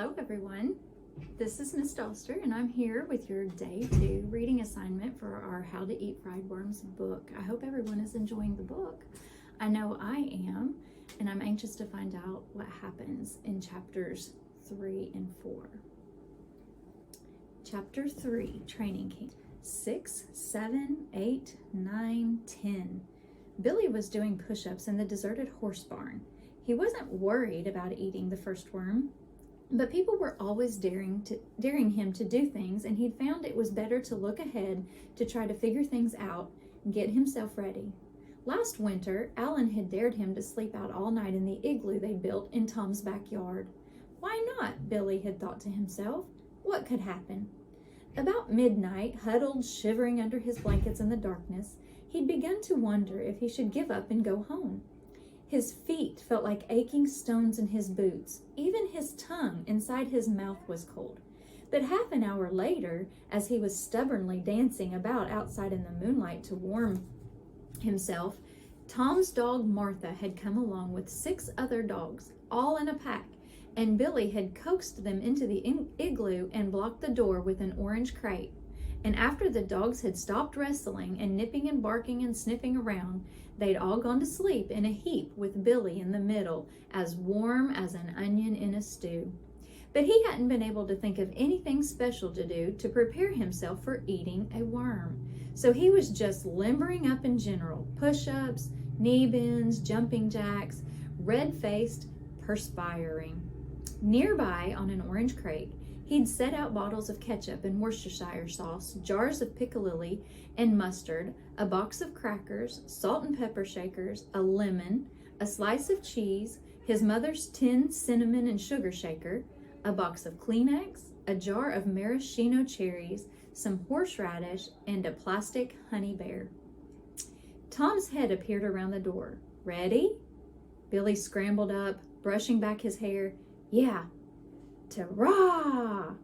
Hello everyone, this is Miss Doster and I'm here with your day 2 reading assignment for our How to Eat Fried Worms book. I hope everyone is enjoying the book. I know I am, and I'm anxious to find out what happens in chapters 3 and 4. Chapter 3, Training Camp. 6, 7, 8, 9, 10. Billy was doing push-ups in the deserted horse barn. He wasn't worried about eating the first worm, but people were always daring him to do things, and he'd found it was better to look ahead to try to figure things out and get himself ready. Last winter, Alan had dared him to sleep out all night in the igloo they built in Tom's backyard. Why not? Billy had thought to himself. What could happen? About midnight, huddled, shivering under his blankets in the darkness, he'd begun to wonder if he should give up and go home. His feet felt like aching stones in his boots. Even his tongue inside his mouth was cold. But half an hour later, as he was stubbornly dancing about outside in the moonlight to warm himself, Tom's dog Martha had come along with 6 other dogs, all in a pack, and Billy had coaxed them into the igloo and blocked the door with an orange crate. And after the dogs had stopped wrestling and nipping and barking and sniffing around, they'd all gone to sleep in a heap with Billy in the middle, as warm as an onion in a stew. But he hadn't been able to think of anything special to do to prepare himself for eating a worm. So he was just limbering up in general, push-ups, knee bends, jumping jacks, red-faced, perspiring. Nearby on an orange crate, he'd set out bottles of ketchup and Worcestershire sauce, jars of piccalilli and mustard, a box of crackers, salt and pepper shakers, a lemon, a slice of cheese, his mother's tin cinnamon and sugar shaker, a box of Kleenex, a jar of maraschino cherries, some horseradish, and a plastic honey bear. Tom's head appeared around the door. Ready? Billy scrambled up, brushing back his hair. Yeah. Ta-ra!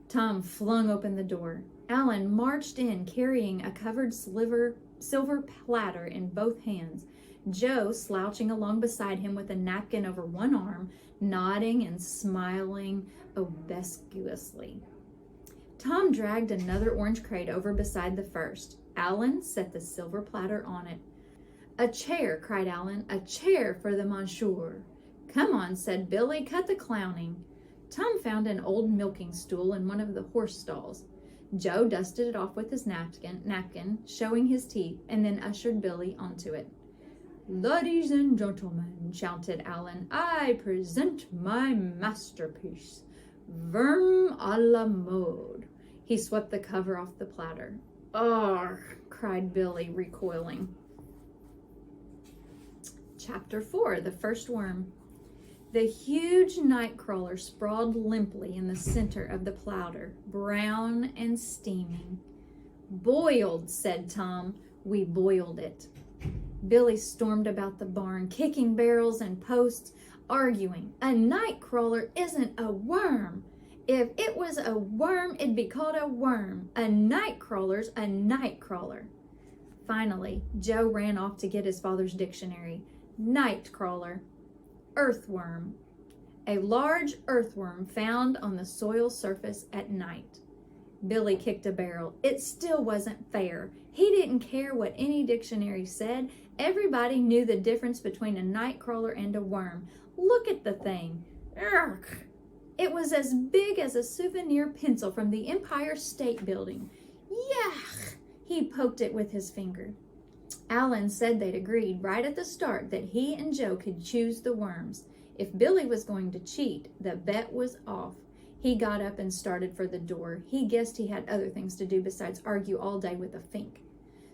Tom flung open the door. Alan marched in carrying a covered silver platter in both hands. Joe slouching along beside him with a napkin over one arm, nodding and smiling obsequiously. Tom dragged another orange crate over beside the first. Alan set the silver platter on it. A chair, cried Alan. A chair for the monsieur. Come on, said Billy, cut the clowning. Tom found an old milking stool in one of the horse stalls. Joe dusted it off with his napkin, showing his teeth, and then ushered Billy onto it. Ladies and gentlemen, shouted Alan, I present my masterpiece, Worm à la mode. He swept the cover off the platter. Ugh, cried Billy, recoiling. Chapter 4, The First Worm. The huge nightcrawler sprawled limply in the center of the platter, brown and steaming. Boiled, said Tom. We boiled it. Billy stormed about the barn, kicking barrels and posts, arguing. A nightcrawler isn't a worm. If it was a worm, it'd be called a worm. A nightcrawler's a nightcrawler. Finally, Joe ran off to get his father's dictionary. Nightcrawler. Earthworm, a large earthworm found on the soil surface at night. Billy kicked a barrel. It still wasn't fair. He didn't care what any dictionary said. Everybody knew the difference between a nightcrawler and a worm. Look at the thing. Urgh. It was as big as a souvenir pencil from the Empire State Building. Yuck! He poked it with his finger. Alan said they'd agreed right at the start that he and Joe could choose the worms. If Billy was going to cheat, the bet was off. He got up and started for the door. He guessed he had other things to do besides argue all day with a fink.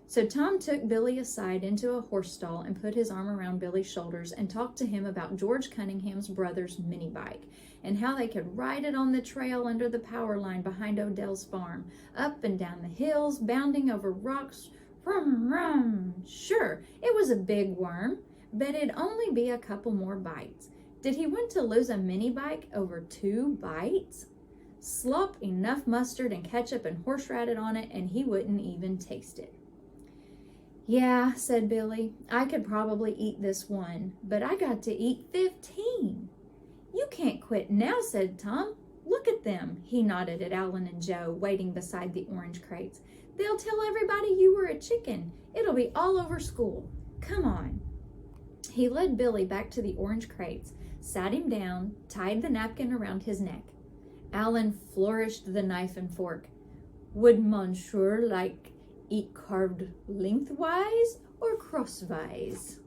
So Tom took Billy aside into a horse stall and put his arm around Billy's shoulders and talked to him about George Cunningham's brother's mini bike and how they could ride it on the trail under the power line behind Odell's farm, up and down the hills, bounding over rocks. Rum, rum. Sure, it was a big worm, but it'd only be a couple more bites. Did he want to lose a mini bike over 2 bites? Slop enough mustard and ketchup and horseradish on it, and he wouldn't even taste it. Yeah, said Billy, I could probably eat this one, but I got to eat 15. You can't quit now, said Tom. Look at them. He nodded at Alan and Joe, waiting beside the orange crates. They'll tell everybody you were a chicken. It'll be all over school. Come on. He led Billy back to the orange crates, sat him down, tied the napkin around his neck. Alan flourished the knife and fork. Would Monsieur like eat carved lengthwise or crosswise?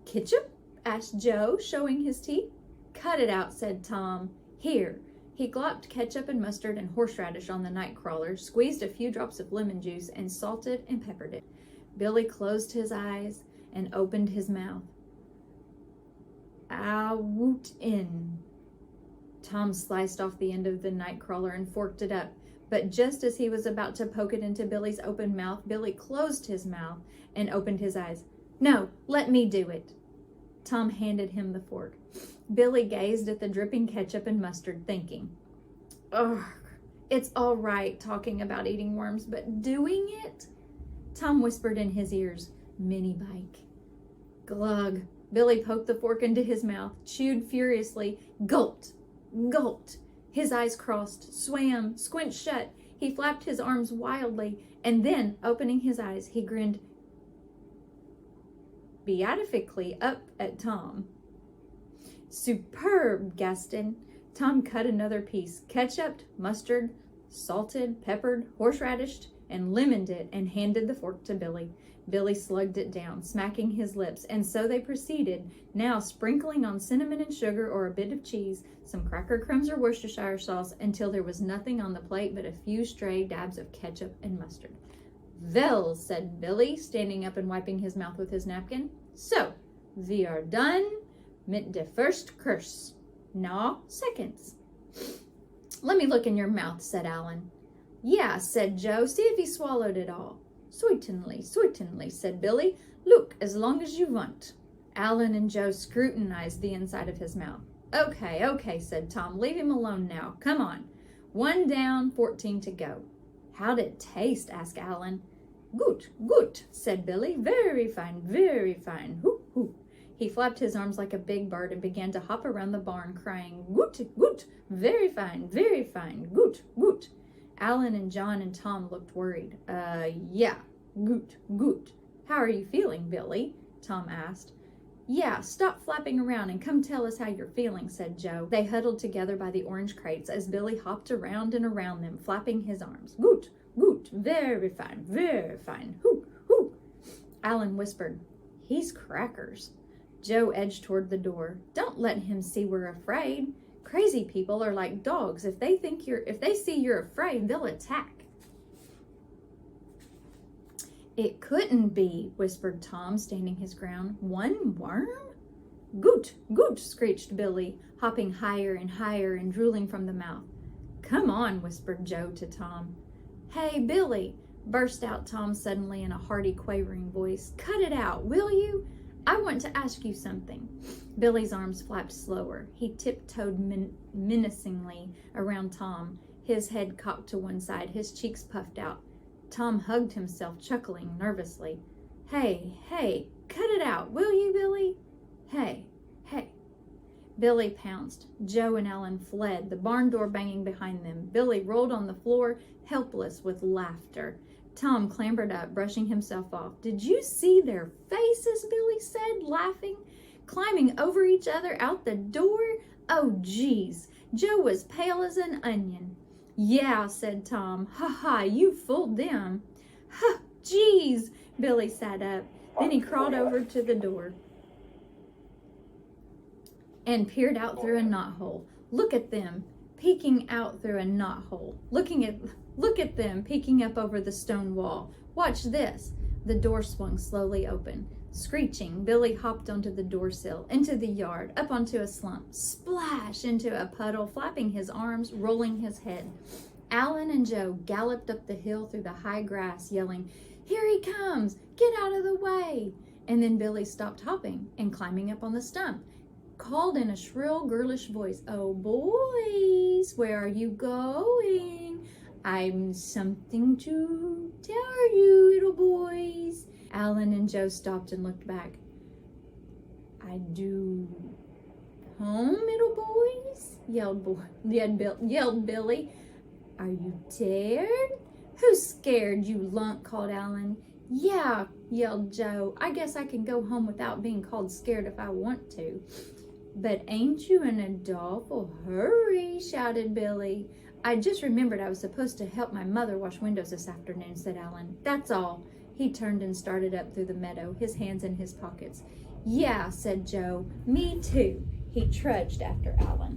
Ketchup? Asked Joe, showing his teeth. Cut it out, said Tom. Here. He glopped ketchup and mustard and horseradish on the nightcrawler, squeezed a few drops of lemon juice, and salted and peppered it. Billy closed his eyes and opened his mouth. Woot in. Tom sliced off the end of the nightcrawler and forked it up. But just as he was about to poke it into Billy's open mouth, Billy closed his mouth and opened his eyes. No, let me do it. Tom handed him the fork. Billy gazed at the dripping ketchup and mustard, thinking, ugh, it's all right talking about eating worms, but doing it? Tom whispered in his ears, mini bike. Glug. Billy poked the fork into his mouth, chewed furiously, gulped, gulped. His eyes crossed, swam, squinched shut. He flapped his arms wildly, and then, opening his eyes, he grinned beatifically up at Tom. Superb, Gaston. Tom cut another piece, ketchuped, mustard, salted, peppered, horseradished, and lemoned it, and handed the fork to Billy. Billy slugged it down, smacking his lips, and so they proceeded, now sprinkling on cinnamon and sugar or a bit of cheese, some cracker crumbs or Worcestershire sauce, until there was nothing on the plate but a few stray dabs of ketchup and mustard. Well, said Billy, standing up and wiping his mouth with his napkin. So, we are done mit the first course. Now, seconds. Let me look in your mouth, said Alan. Yeah, said Joe. See if he swallowed it all. Certainly, certainly, said Billy. Look, as long as you want. Alan and Joe scrutinized the inside of his mouth. Okay, said Tom. Leave him alone now. Come on. 1 down, 14 to go. How'd it taste? Asked Alan. Good, said Billy. Very fine, very fine. Hoop, hoop. He flapped his arms like a big bird and began to hop around the barn, crying, Goot, very fine, Goot. Alan and John and Tom looked worried. Yeah, Goot. How are you feeling, Billy? Tom asked. Yeah, stop flapping around and come tell us how you're feeling, said Joe. They huddled together by the orange crates as Billy hopped around and around them, flapping his arms. Goot, very fine, hoop. Alan whispered, he's crackers. Joe edged toward the door. Don't let him see we're afraid. Crazy people are like dogs. If they see you're afraid, they'll attack. It couldn't be, whispered Tom, standing his ground. 1 worm? Goot, screeched Billy, hopping higher and higher and drooling from the mouth. Come on, whispered Joe to Tom. Hey, Billy, burst out Tom suddenly in a hearty, quavering voice. Cut it out, will you? I want to ask you something. Billy's arms flapped slower. He tiptoed menacingly around Tom, his head cocked to one side, his cheeks puffed out. Tom hugged himself, chuckling nervously. Hey, cut it out, will you, Billy? Hey. Billy pounced. Joe and Alan fled, the barn door banging behind them. Billy rolled on the floor, helpless with laughter. Tom clambered up, brushing himself off. Did you see their faces, Billy said, laughing, climbing over each other out the door? Oh, geez. Joe was pale as an onion. Yeah, said Tom. Ha, you fooled them. Ha, geez. Billy sat up. Then he crawled over to the door and peered out through a knothole. Look at them, peeking out through a knothole. Look at them peeking up over the stone wall. Watch this. The door swung slowly open. Screeching, Billy hopped onto the door sill, into the yard, up onto a slump, splash into a puddle, flapping his arms, rolling his head. Alan and Joe galloped up the hill through the high grass, yelling, Here he comes! Get out of the way! And then Billy stopped hopping and climbing up on the stump, called in a shrill, girlish voice, Oh, boys, where are you going? I'm something to tell you, little boys. Alan and Joe stopped and looked back. I do home, little boys? Yelled Billy. Are you scared? Who's scared, you lump? Called Alan. Yeah, yelled Joe. I guess I can go home without being called scared if I want to. But ain't you in a awful hurry? Shouted Billy. I just remembered I was supposed to help my mother wash windows this afternoon, said Alan. That's all. He turned and started up through the meadow, his hands in his pockets. Yeah, said Joe. Me too. He trudged after Alan.